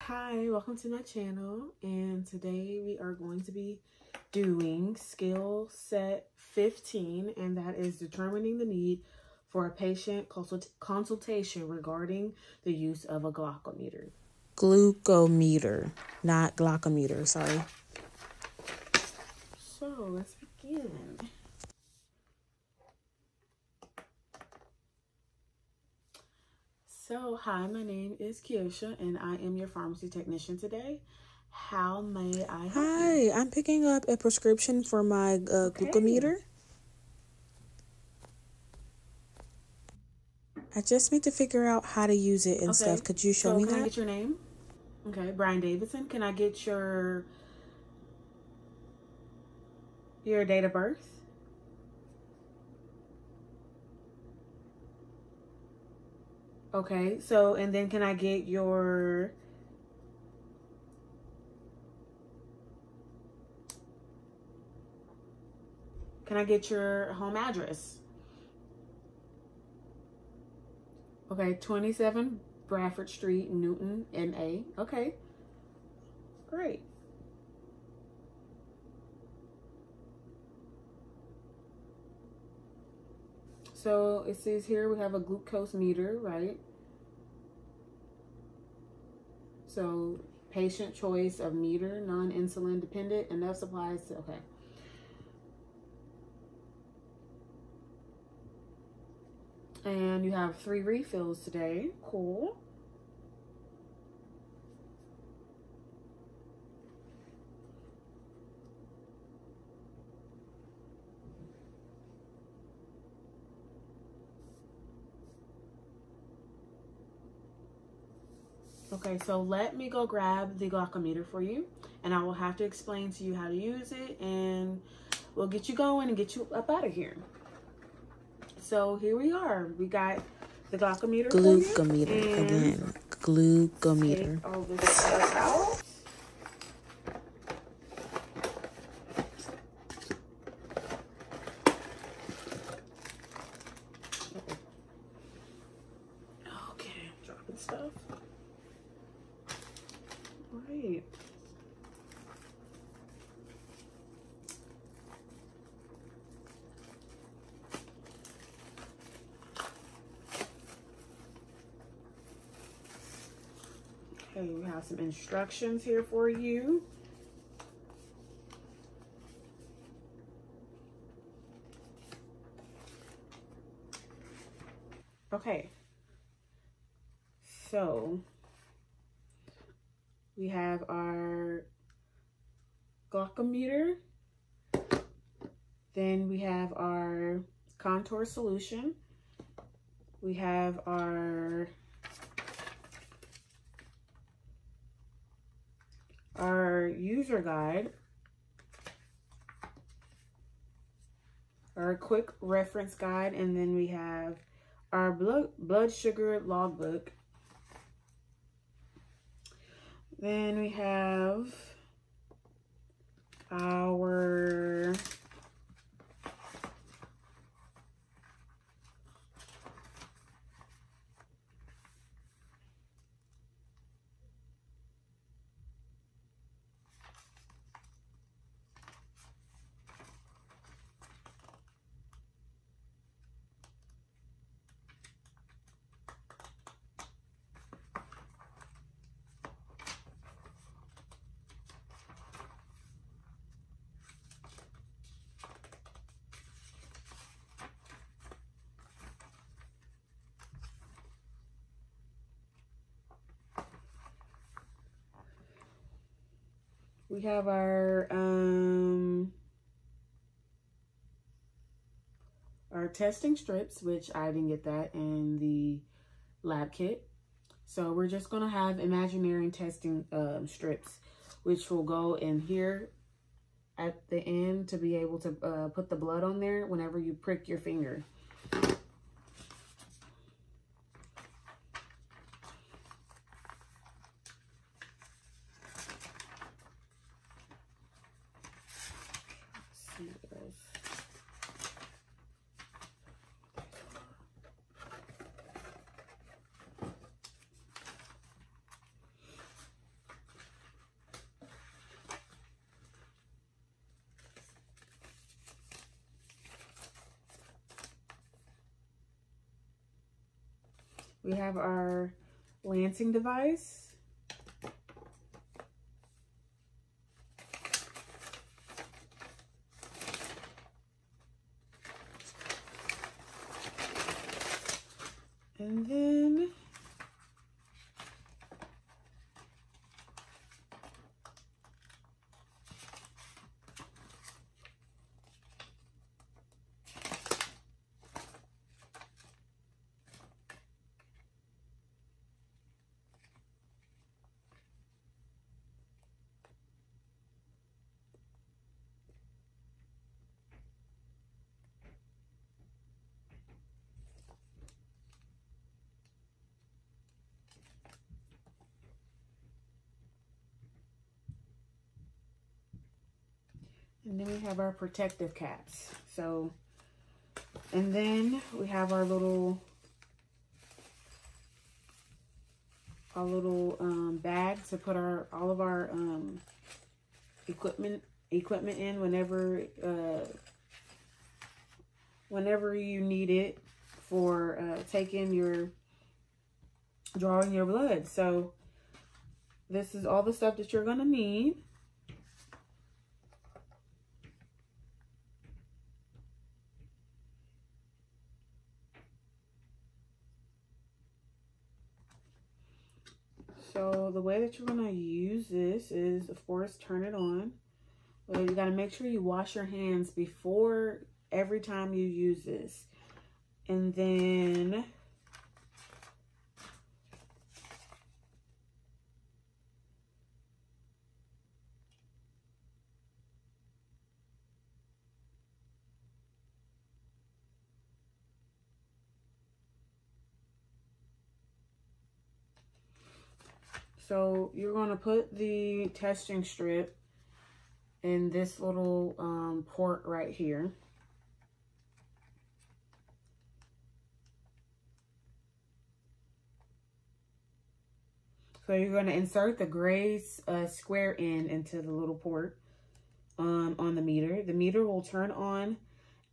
Hi, welcome to my channel, and today we are going to be doing skill set 15, and that is determining the need for a patient consultation regarding the use of a glucometer. Glucometer, not Glucometer, sorry. So let's begin. So, hi, my name is Kiosha, and I am your pharmacy technician today. How may I help you? Hi, I'm picking up a prescription for my glucometer. I just need to figure out how to use it and stuff. Could you show me that? Can I get your name? Okay, Brian Davidson. Can I get your date of birth? Okay, so, and then can I get your home address? Okay, 27 Bradford Street, Newton, NA. Okay, great. So it says here we have a glucose meter, right? So patient choice of meter, non-insulin dependent, enough supplies to, okay. And you have 3 refills today. Cool. Okay, so let me go grab the glucometer for you, and I will have to explain to you how to use it, and we'll get you going and get you up out of here. So here we are. We got the glucometer for you. Glucometer again. Glucometer. Take all this stuff out. Okay, dropping stuff. Right. Okay, we have some instructions here for you. Okay, so we have our glucometer, then we have our contour solution, we have our user guide, our quick reference guide, and then we have our blood sugar logbook. Then we have our our testing strips, which I didn't get that in the lab kit. So we're just gonna have imaginary testing strips, which will go in here at the end to be able to put the blood on there whenever you prick your finger. We have our lancing device. And then we have our protective caps. So, and then we have our little bag to put all of our equipment in whenever you need it for drawing your blood. So this is all the stuff that you're gonna need. So the way that you're going to use this is, of course, turn it on. But you got to make sure you wash your hands before every time you use this. And then so you're going to put the testing strip in this little port right here. So you're going to insert the gray square end into the little port on the meter. The meter will turn on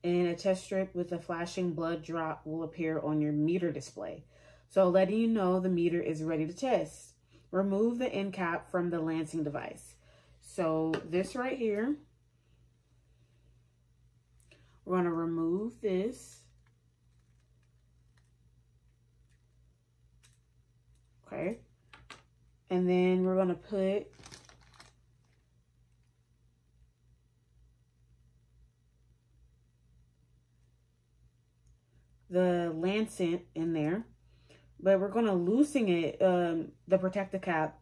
and a test strip with a flashing blood drop will appear on your meter display. So letting you know the meter is ready to test. Remove the end cap from the lancing device. So this right here, we're going to remove this. Okay. And then we're going to put the lancet in there. But we're going to loosen it, the protective cap,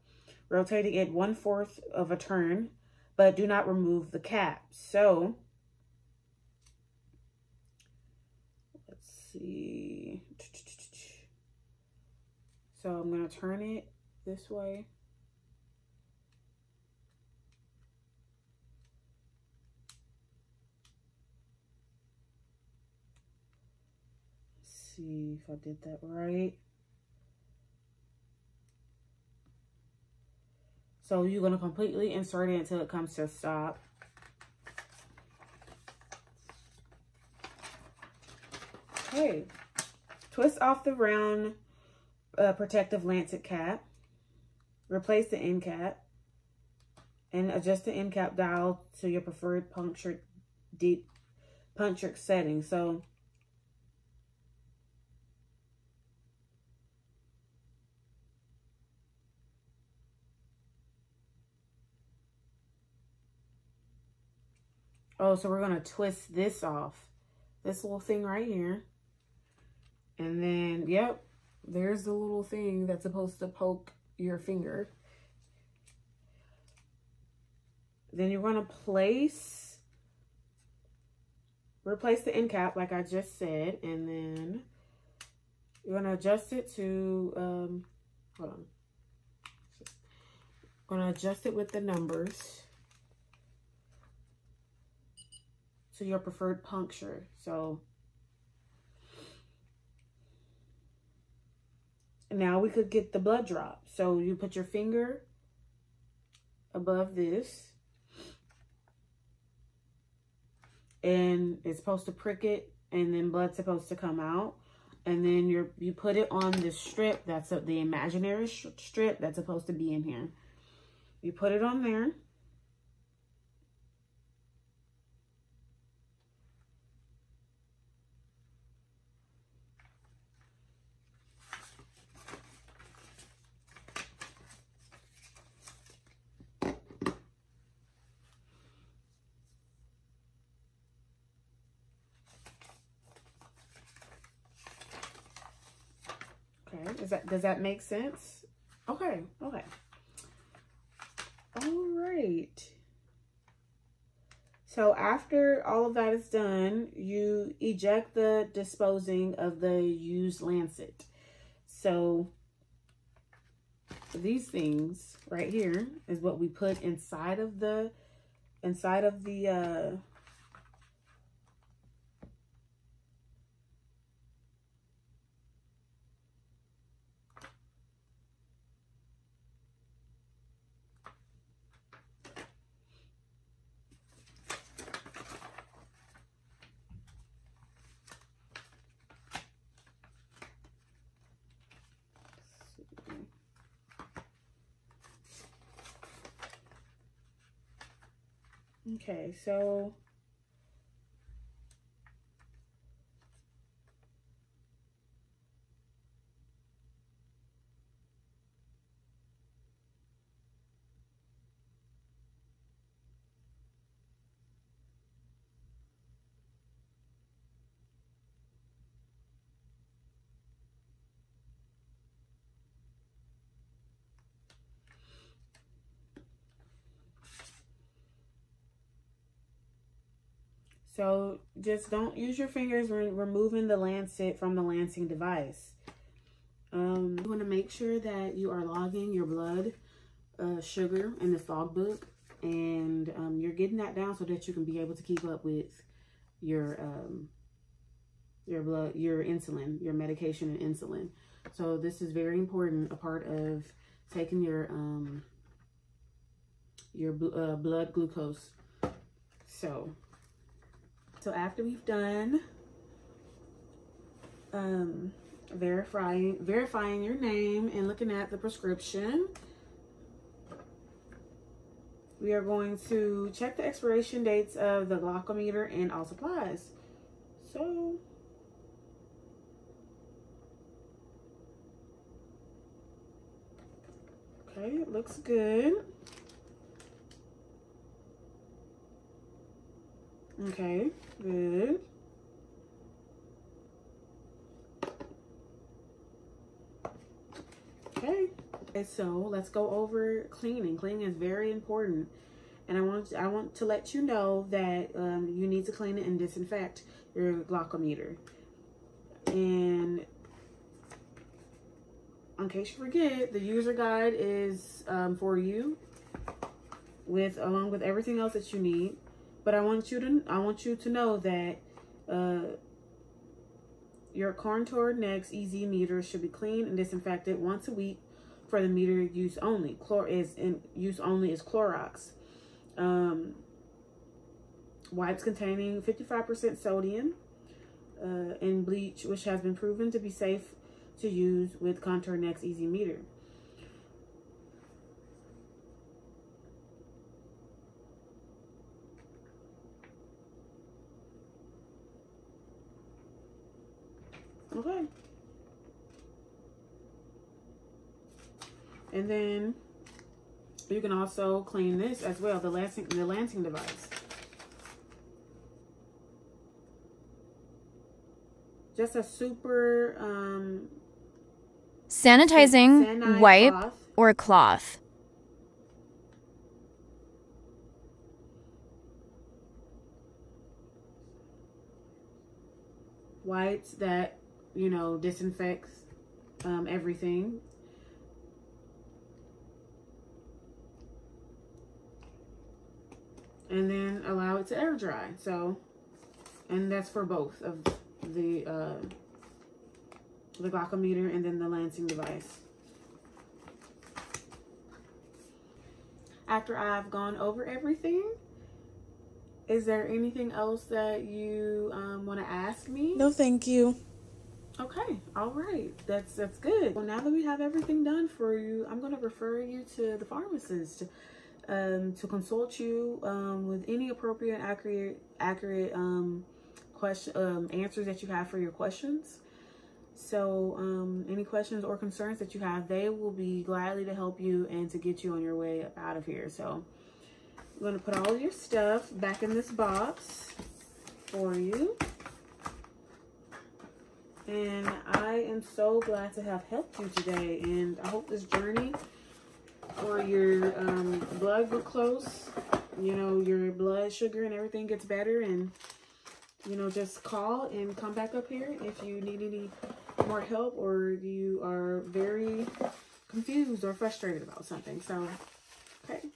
rotating it 1/4 of a turn, but do not remove the cap. So, let's see. So I'm going to turn it this way. Let's see if I did that right. So you're going to completely insert it until it comes to a stop. Okay. Twist off the round protective lancet cap. Replace the end cap. And adjust the end cap dial to your preferred punctured setting. So so we're going to twist this off. This little thing right here. And then, yep, there's the little thing that's supposed to poke your finger. Then you're going to replace the end cap like I just said. And then you're going to adjust it to, hold on. I'm going to adjust it with the numbers to your preferred puncture. So now we could get the blood drop. So you put your finger above this and it's supposed to prick it and then blood's supposed to come out. And then you put it on the strip, that's the imaginary strip that's supposed to be in here. You put it on there. Okay, does that make sense? Okay, okay. All right. So after all of that is done, you eject the disposing of the used lancet. So these things right here is what we put inside of the okay, so just don't use your fingers when removing the lancet from the lancing device. You want to make sure that you are logging your blood sugar in this logbook, and you're getting that down so that you can be able to keep up with your blood, your insulin, your medication and insulin. So this is very important, a part of taking your blood glucose. So after we've done verifying your name and looking at the prescription, we are going to check the expiration dates of the Glucometer and all supplies. So okay, it looks good. Okay, good. Okay, so let's go over cleaning. Cleaning is very important, and I want to let you know that you need to clean it and disinfect your Glucometer. And in case you forget, the user guide is for you, along with everything else that you need. But I want you to know that your Contour Next EZ meter should be cleaned and disinfected once a week for the meter use only. Use only is Clorox. Wipes containing 55% sodium and bleach, which has been proven to be safe to use with Contour Next EZ meter. Okay. And then you can also clean this as well, the lancing device. Just a super sanitizing wipe cloth. or cloth. Wipes that, you know, disinfects everything. And then allow it to air dry. So, and that's for both of the Glucometer and then the lancing device. After I've gone over everything, is there anything else that you want to ask me? No, thank you. Okay, all right, that's good. Well, now that we have everything done for you, I'm going to refer you to the pharmacist to consult you with any appropriate, accurate question answers that you have for your questions. So any questions or concerns that you have, they will be gladly to help you and to get you on your way out of here. So I'm going to put all your stuff back in this box for you. And I am so glad to have helped you today. And I hope this journey for your blood glucose, you know, your blood sugar and everything gets better. And, you know, just call and come back up here if you need any more help or you are very confused or frustrated about something. So, okay.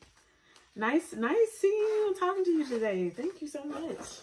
Nice seeing you and talking to you today. Thank you so much.